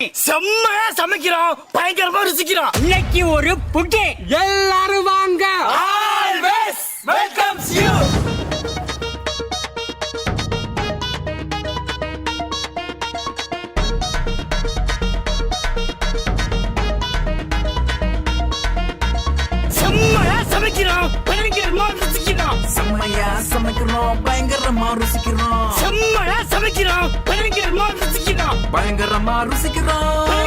செம்மையா சமைக்கிறோம், பயங்கரமா ருசிக்கிறோம். இன்னைக்கு ஒரு புட்டி. எல்லாரும் வாங்க. Always welcomes you. செம்மையா சமைக்கிறோம், பயங்கரமா ருசிக்கிறோம். செம்மையா சமைக்கிறோம், பயங்கரமா ருசிக்கிறோம். செம்மையா சமைக்கிறோம், பயங்கரமா ருசிக்கிறோம். பயங்கரமா ருசிக்கிறோம்.